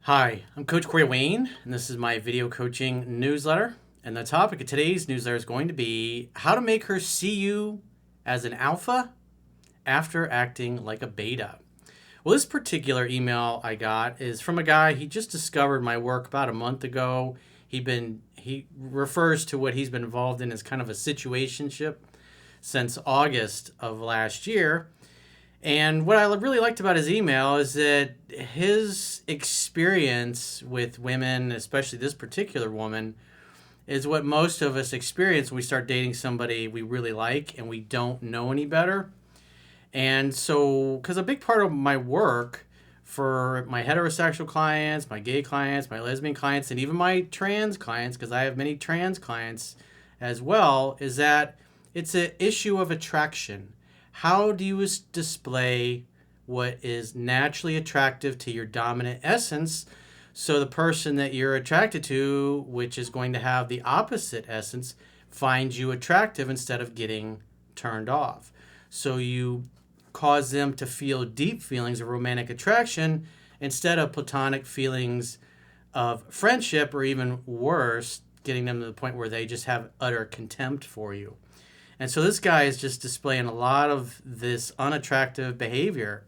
Hi, I'm Coach Corey Wayne, and this is my video coaching newsletter. And the topic of today's newsletter is going to be how to make her see you as an alpha after acting like a beta. Well, this particular email I got is from a guy. He just discovered my work about a month ago. He refers to what he's been involved in as kind of a situationship since August of last year. And what I really liked about his email is that his experience with women, especially this particular woman, is what most of us experience when we start dating somebody we really like and we don't know any better. And so, because a big part of my work for my heterosexual clients, my gay clients, my lesbian clients, and even my trans clients, because I have many trans clients as well, is that it's an issue of attraction. How do you display what is naturally attractive to your dominant essence so the person that you're attracted to, which is going to have the opposite essence, finds you attractive instead of getting turned off? So you cause them to feel deep feelings of romantic attraction instead of platonic feelings of friendship, or even worse, getting them to the point where they just have utter contempt for you. And so this guy is just displaying a lot of this unattractive behavior.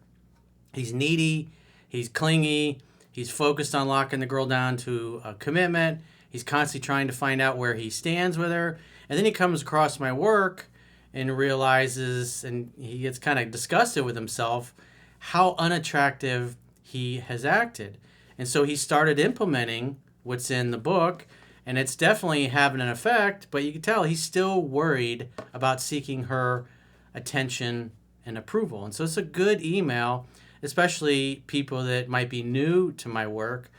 He's needy, he's clingy, he's focused on locking the girl down to a commitment. He's constantly trying to find out where he stands with her. And then he comes across my work and realizes, and he gets kind of disgusted with himself, how unattractive he has acted. And so he started implementing what's in the book, and it's definitely having an effect, but you can tell he's still worried about seeking her attention and approval. And so it's a good email, especially people that might be new to my work,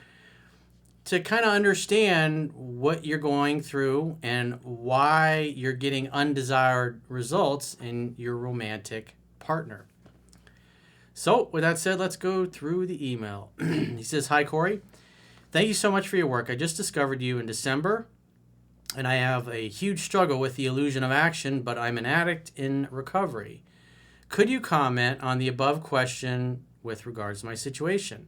to kind of understand what you're going through and why you're getting undesired results in your romantic partner. So with that said, let's go through the email. He says, "Hi, Corey. Thank you so much for your work. I just discovered you in December, and I have a huge struggle with the illusion of action, but I'm an addict in recovery. Could you comment on the above question with regards to my situation?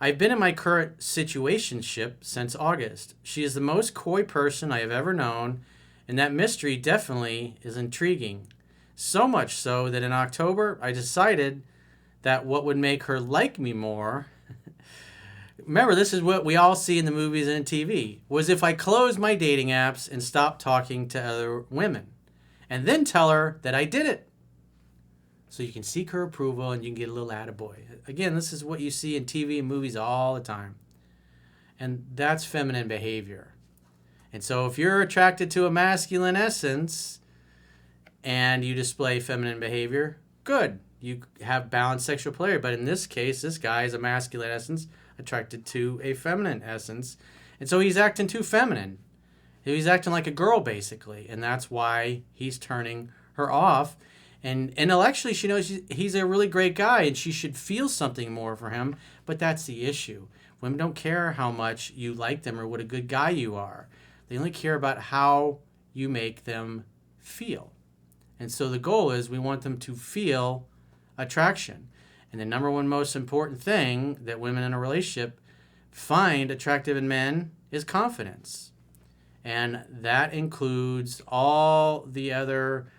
I've been in my current situationship since August. She is the most coy person I have ever known, and that mystery definitely is intriguing. So much so that in October, I decided that what would make her like me more, remember, this is what we all see in the movies and TV, was if I closed my dating apps and stopped talking to other women, and then tell her that I did it. So you can seek her approval and you can get a little attaboy. Again, this is what you see in TV and movies all the time. And that's feminine behavior. And so if you're attracted to a masculine essence and you display feminine behavior, good. You have balanced sexual polarity. But in this case, this guy is a masculine essence attracted to a feminine essence. And so he's acting too feminine. He's acting like a girl, basically. And that's why he's turning her off. And intellectually, she knows he's a really great guy and she should feel something more for him. But that's the issue. Women don't care how much you like them or what a good guy you are. They only care about how you make them feel. And so the goal is we want them to feel attraction. And the number one most important thing that women in a relationship find attractive in men is confidence. And that includes all the other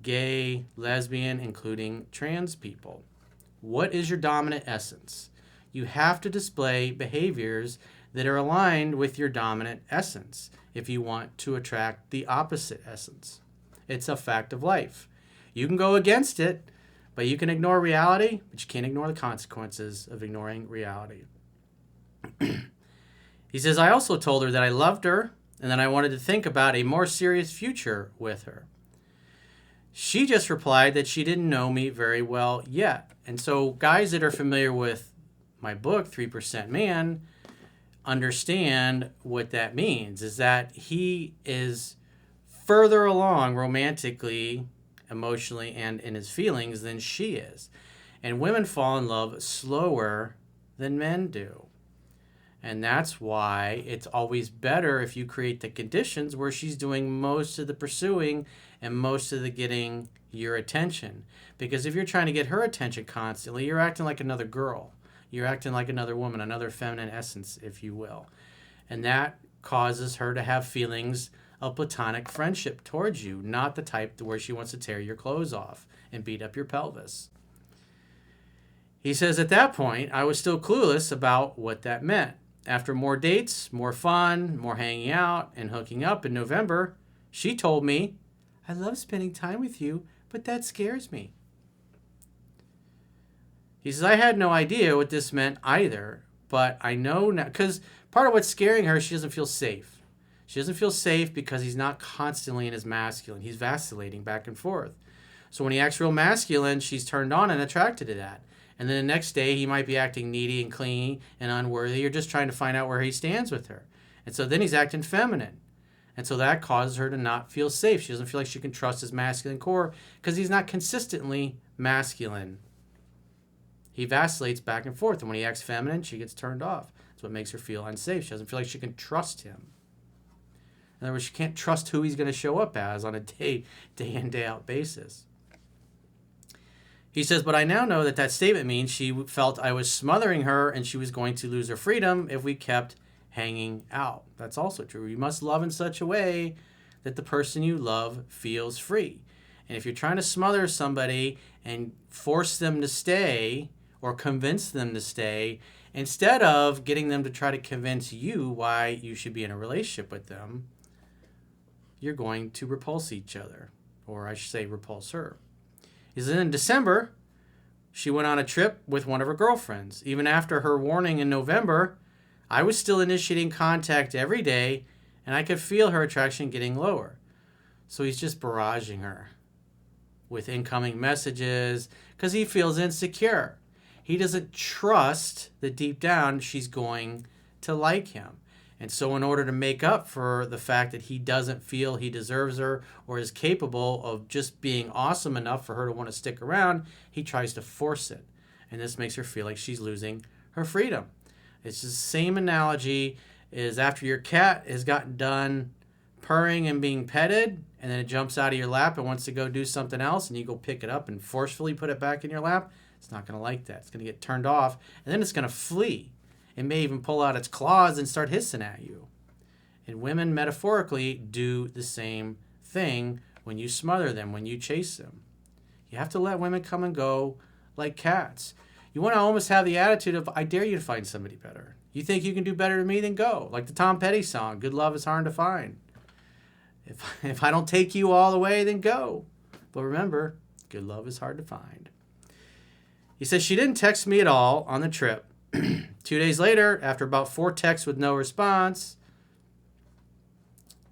gay, lesbian, including trans people. What is your dominant essence? You have to display behaviors that are aligned with your dominant essence if you want to attract the opposite essence. It's a fact of life. You can go against it, but you can ignore reality, but you can't ignore the consequences of ignoring reality." He says, "I also told her that I loved her and that I wanted to think about a more serious future with her. She just replied that she didn't know me very well yet." And so guys that are familiar with my book, 3% Man, understand what that means, is that he is further along romantically, emotionally, and in his feelings than she is. And women fall in love slower than men do. And that's why it's always better if you create the conditions where she's doing most of the pursuing and most of the getting your attention. Because if you're trying to get her attention constantly, you're acting like another girl. You're acting like another woman, another feminine essence, if you will. And that causes her to have feelings of platonic friendship towards you, not the type where she wants to tear your clothes off and beat up your pelvis. He says, at that point, I was still clueless about what that meant. After more dates, more fun, more hanging out, and hooking up in November, she told me, I love spending time with you, but that scares me. He says, I had no idea what this meant either, but I know now, because part of what's scaring her, she doesn't feel safe. She doesn't feel safe because he's not constantly in his masculine. He's vacillating back and forth. So when he acts real masculine, she's turned on and attracted to that. And then the next day, he might be acting needy and clingy and unworthy, or just trying to find out where he stands with her. And so then he's acting feminine. And so that causes her to not feel safe. She doesn't feel like she can trust his masculine core because he's not consistently masculine. He vacillates back and forth. And when he acts feminine, she gets turned off. That's what makes her feel unsafe. She doesn't feel like she can trust him. In other words, she can't trust who he's going to show up as on a day in, day out basis. He says, but I now know that statement means she felt I was smothering her and she was going to lose her freedom if we kept hanging out. That's also true. You must love in such a way that the person you love feels free. And if you're trying to smother somebody and force them to stay or convince them to stay, instead of getting them to try to convince you why you should be in a relationship with them, you're going to repulse each other. Or I should say repulse her. He says, in December, she went on a trip with one of her girlfriends. Even after her warning in November, I was still initiating contact every day, and I could feel her attraction getting lower. So he's just barraging her with incoming messages because he feels insecure. He doesn't trust that deep down she's going to like him. And so in order to make up for the fact that he doesn't feel he deserves her or is capable of just being awesome enough for her to want to stick around, he tries to force it. And this makes her feel like she's losing her freedom. It's the same analogy as after your cat has gotten done purring and being petted, and then it jumps out of your lap and wants to go do something else, and you go pick it up and forcefully put it back in your lap. It's not going to like that. It's going to get turned off, and then it's going to flee. It may even pull out its claws and start hissing at you. And women, metaphorically, do the same thing when you smother them, when you chase them. You have to let women come and go like cats. You want to almost have the attitude of, I dare you to find somebody better. You think you can do better than me, then go. Like the Tom Petty song, good love is hard to find. If I don't take you all the way, then go. But remember, good love is hard to find. He says she didn't text me at all on the trip. 2 days later, after about 4 texts with no response,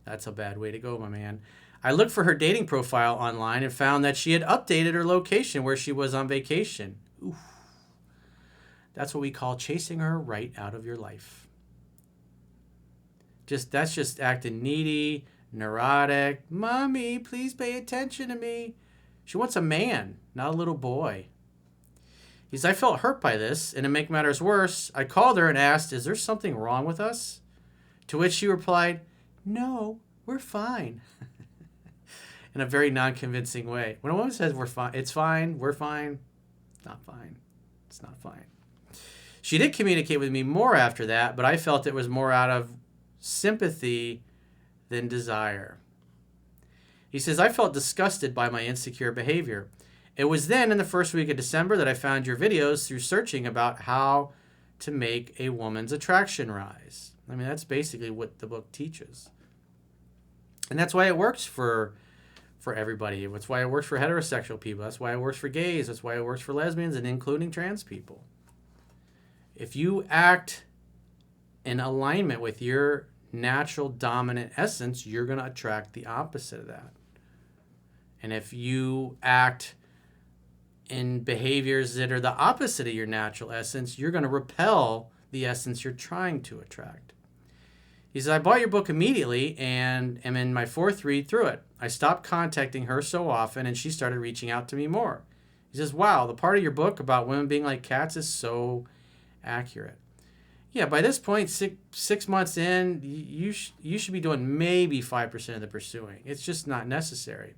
that's a bad way to go, my man. I looked for her dating profile online and found that she had updated her location where she was on vacation. Oof. That's what we call chasing her right out of your life. That's just acting needy, neurotic. Mommy, please pay attention to me. She wants a man, not a little boy. He says, I felt hurt by this, and to make matters worse, I called her and asked, is there something wrong with us? To which she replied, no, we're fine. In a very non-convincing way. When a woman says we're fine, it's fine, we're fine, it's not fine. It's not fine. She did communicate with me more after that, but I felt it was more out of sympathy than desire. He says, I felt disgusted by my insecure behavior. It was then in the first week of December that I found your videos through searching about how to make a woman's attraction rise. I mean, that's basically what the book teaches. And that's why it works for everybody. That's why it works for heterosexual people. That's why it works for gays. That's why it works for lesbians and including trans people. If you act in alignment with your natural dominant essence, you're going to attract the opposite of that. And if you act in behaviors that are the opposite of your natural essence, you're going to repel the essence you're trying to attract. He says, I bought your book immediately and am in my 4th read through it. I stopped contacting her so often and she started reaching out to me more. He says, wow, the part of your book about women being like cats is so accurate. Yeah, by this point, six months in, you should be doing maybe 5% of the pursuing. It's just not necessary.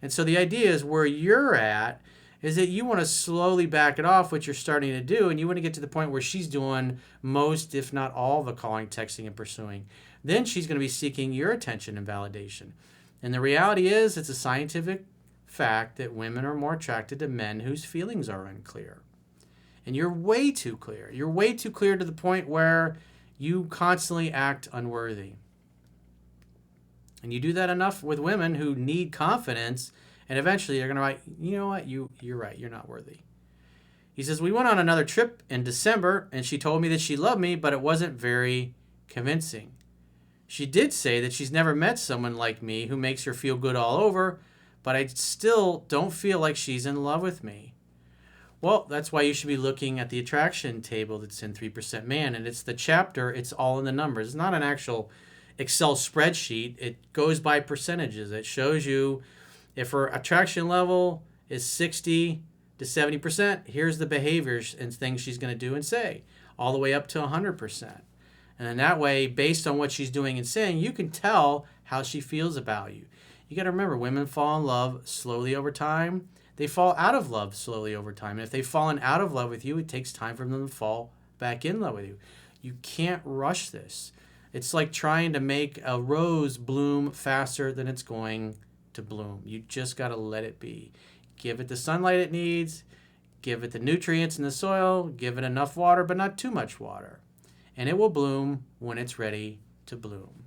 And so the idea is where you're at is that you want to slowly back it off, what you're starting to do, and you want to get to the point where she's doing most, if not all, the calling, texting, and pursuing. Then she's going to be seeking your attention and validation. And the reality is, it's a scientific fact that women are more attracted to men whose feelings are unclear. And you're way too clear. You're way too clear to the point where you constantly act unworthy. And you do that enough with women who need confidence, and eventually they're going to write, you know what, you're right, you're not worthy. He says, we went on another trip in December, and she told me that she loved me, but it wasn't very convincing. She did say that she's never met someone like me who makes her feel good all over, but I still don't feel like she's in love with me. Well, that's why you should be looking at the attraction table that's in 3% Man, and it's the chapter, it's all in the numbers. It's not an actual Excel spreadsheet. It goes by percentages. It shows you if her attraction level is 60 to 70%, here's the behaviors and things she's going to do and say, all the way up to 100%. And then that way, based on what she's doing and saying, you can tell how she feels about you. You got to remember, women fall in love slowly over time. They fall out of love slowly over time. And if they've fallen out of love with you, it takes time for them to fall back in love with you. You can't rush this. It's like trying to make a rose bloom faster than it's going to bloom. You just got to let it be. Give it the sunlight it needs. Give it the nutrients in the soil. Give it enough water, but not too much water. And it will bloom when it's ready to bloom.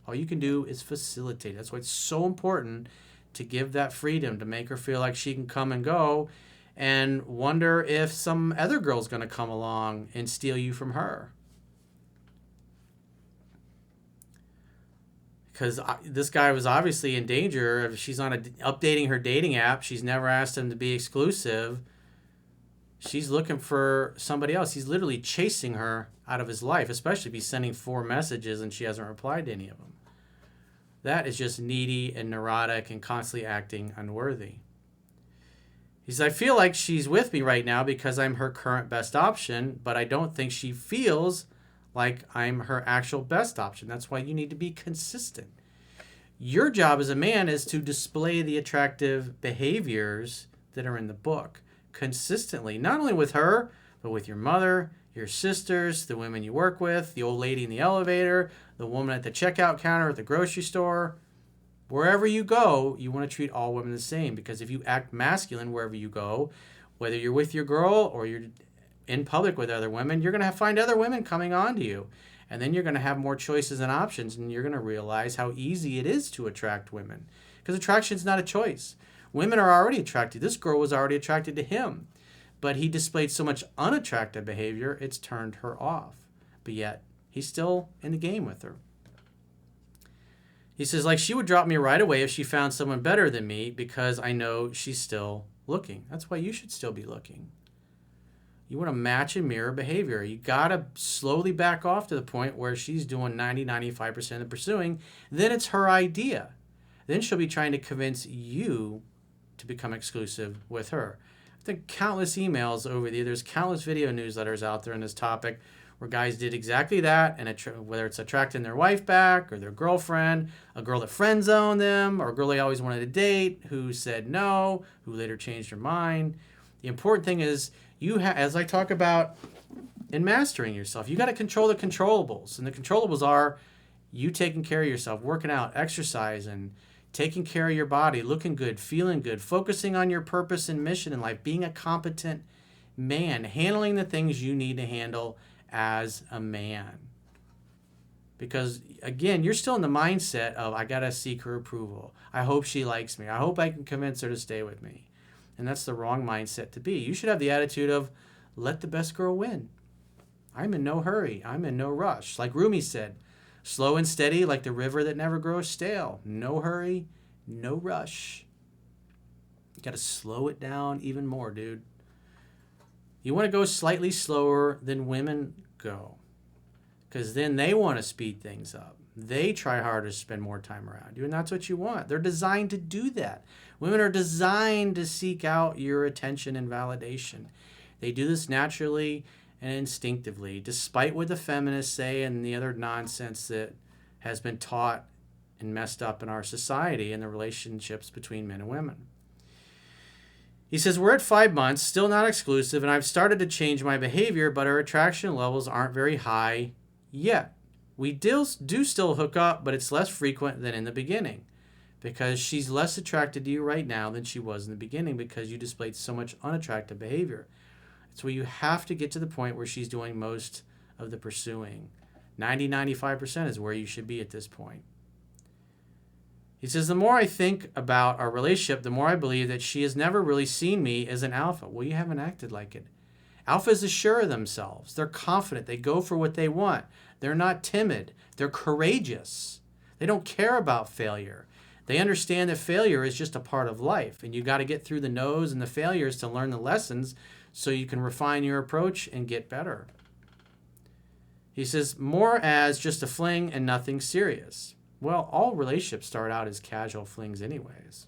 All you can do is facilitate. That's why it's so important to give that freedom, to make her feel like she can come and go and wonder if some other girl's going to come along and steal you from her. Because this guy was obviously in danger. If she's on updating her dating app, she's never asked him to be exclusive. She's looking for somebody else. He's literally chasing her out of his life, especially if he's sending 4 messages and she hasn't replied to any of them. That is just needy and neurotic and constantly acting unworthy. He says, I feel like she's with me right now because I'm her current best option, but I don't think she feels like I'm her actual best option. That's why you need to be consistent. Your job as a man is to display the attractive behaviors that are in the book consistently, not only with her, but with your mother, your sisters, the women you work with, the old lady in the elevator, the woman at the checkout counter at the grocery store. Wherever you go, you want to treat all women the same, because if you act masculine wherever you go, whether you're with your girl or you're in public with other women, you're going to find other women coming on to you. And then you're going to have more choices and options, and you're going to realize how easy it is to attract women. Because attraction is not a choice. Women are already attracted. This girl was already attracted to him. But he displayed so much unattractive behavior, it's turned her off. But yet, he's still in the game with her. He says, like, she would drop me right away if she found someone better than me because I know she's still looking. That's why you should still be looking. You want to match and mirror behavior. You got to slowly back off to the point where she's doing 90-95% of the pursuing. Then it's her idea. Then she'll be trying to convince you to become exclusive with her. I think countless emails over the years, there's countless video newsletters out there on this topic where guys did exactly that, and whether it's attracting their wife back or their girlfriend, a girl that friend zoned them, or a girl they always wanted to date who said no, who later changed her mind. The important thing is, as I talk about in mastering yourself, you got to control the controllables. And the controllables are you taking care of yourself, working out, exercising, taking care of your body, looking good, feeling good, focusing on your purpose and mission in life, being a competent man, handling the things you need to handle as a man. Because, again, you're still in the mindset of, I got to seek her approval. I hope she likes me. I hope I can convince her to stay with me. And that's the wrong mindset to be. You should have the attitude of, let the best girl win. I'm in no hurry. I'm in no rush. Like Rumi said, slow and steady like the river that never grows stale. No hurry, no rush. You got to slow it down even more, dude. You want to go slightly slower than women go, because then they want to speed things up. They try harder to spend more time around you, and that's what you want. They're designed to do that. Women are designed to seek out your attention and validation. They do this naturally and instinctively, despite what the feminists say and the other nonsense that has been taught and messed up in our society and the relationships between men and women. He says, we're at 5 months, still not exclusive, and I've started to change my behavior, but our attraction levels aren't very high yet. We do still hook up, but it's less frequent than in the beginning because she's less attracted to you right now than she was in the beginning because you displayed so much unattractive behavior. It's where you have to get to the point where she's doing most of the pursuing. 90-95% is where you should be at this point. He says, the more I think about our relationship, the more I believe that she has never really seen me as an alpha. Well, you haven't acted like it. Alphas are sure of themselves. They're confident. They go for what they want. They're not timid. They're courageous. They don't care about failure. They understand that failure is just a part of life, and you got to get through the no's and the failures to learn the lessons so you can refine your approach and get better. He says, more as just a fling and nothing serious. Well, all relationships start out as casual flings anyways.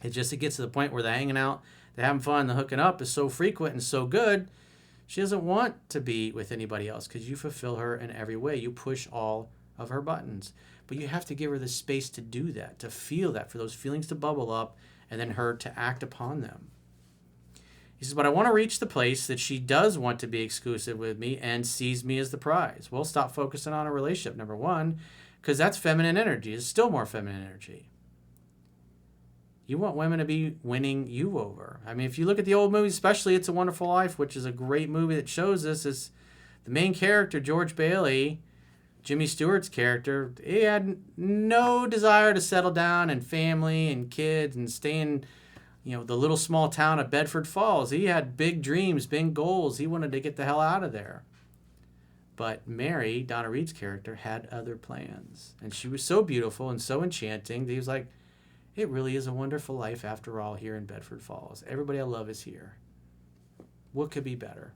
It gets to the point where the hanging out, the having fun, the hooking up is so frequent and so good, she doesn't want to be with anybody else because you fulfill her in every way. You push all of her buttons. But you have to give her the space to do that, to feel that, for those feelings to bubble up, and then her to act upon them. He says, but I want to reach the place that she does want to be exclusive with me and sees me as the prize. Well, stop focusing on a relationship, number one, because that's feminine energy. It's still more feminine energy. You want women to be winning you over. I mean, if you look at the old movies, especially It's a Wonderful Life, which is a great movie that shows this, is the main character, George Bailey, Jimmy Stewart's character, he had no desire to settle down and family and kids and stay in, the little small town of Bedford Falls. He had big dreams, big goals. He wanted to get the hell out of there. But Mary, Donna Reed's character, had other plans. And she was so beautiful and so enchanting that he was like, it really is a wonderful life after all here in Bedford Falls. Everybody I love is here. What could be better?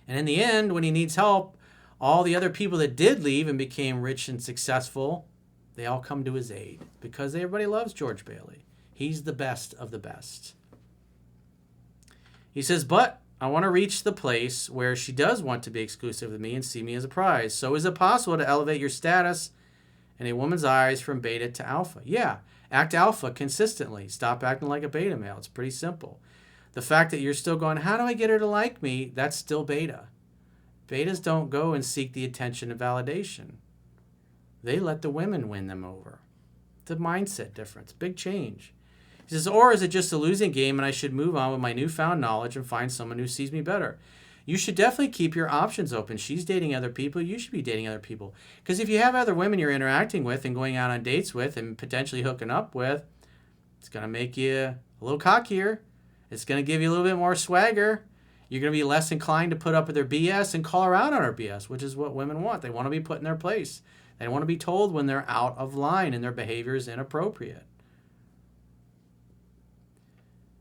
And in the end, when he needs help, all the other people that did leave and became rich and successful, they all come to his aid because everybody loves George Bailey. He's the best of the best. He says, but I want to reach the place where she does want to be exclusive with me and see me as a prize. So is it possible to elevate your status in a woman's eyes from beta to alpha? Yeah. Act alpha consistently. Stop acting like a beta male. It's pretty simple. The fact that you're still going, how do I get her to like me? That's still beta. Betas don't go and seek the attention and validation. They let the women win them over. It's a mindset difference. Big change. He says, or is it just a losing game and I should move on with my newfound knowledge and find someone who sees me better? You should definitely keep your options open. She's dating other people. You should be dating other people. Because if you have other women you're interacting with and going out on dates with and potentially hooking up with, it's going to make you a little cockier. It's going to give you a little bit more swagger. You're going to be less inclined to put up with their BS and call her out on her BS, which is what women want. They want to be put in their place. They want to be told when they're out of line and their behavior is inappropriate.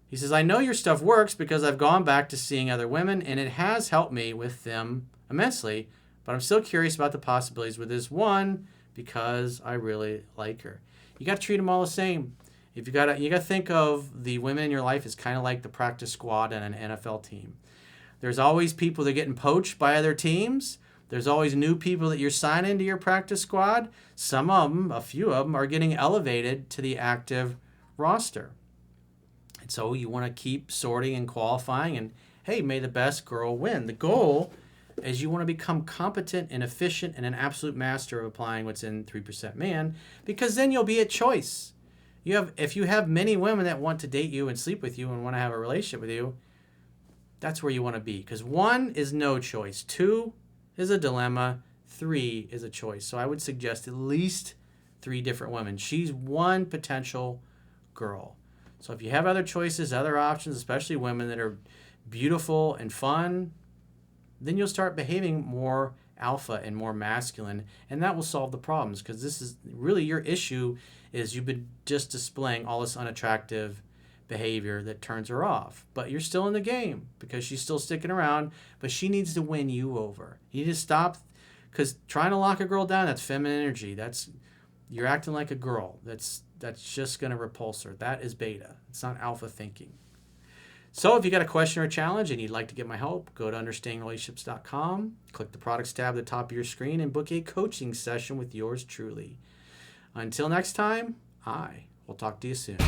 He says, I know your stuff works because I've gone back to seeing other women and it has helped me with them immensely, but I'm still curious about the possibilities with this one because I really like her. You got to treat them all the same. You got to think of the women in your life as kind of like the practice squad on an NFL team. There's always people that are getting poached by other teams. There's always new people that you're signing to your practice squad. Some of them, a few of them, are getting elevated to the active roster. And so you want to keep sorting and qualifying and, hey, may the best girl win. The goal is you want to become competent and efficient and an absolute master of applying what's in 3% Man, because then you'll be at choice. If you have many women that want to date you and sleep with you and want to have a relationship with you, that's where you want to be. Because 1 is no choice. 2 is a dilemma. 3 is a choice. So I would suggest at least 3 different women. She's one potential girl. So if you have other choices, other options, especially women that are beautiful and fun, then you'll start behaving more alpha and more masculine, and that will solve the problems, because this is really your issue, is you've been just displaying all this unattractive behavior that turns her off. But you're still in the game because she's still sticking around, but she needs to win you over. You need to stop, because trying to lock a girl down, that's feminine energy. You're acting like a girl. That's just going to repulse her. That is beta. It's not alpha thinking. So if you got a question or a challenge and you'd like to get my help, go to understandingrelationships.com, click the products tab at the top of your screen, and book a coaching session with yours truly. Until next time, I will talk to you soon.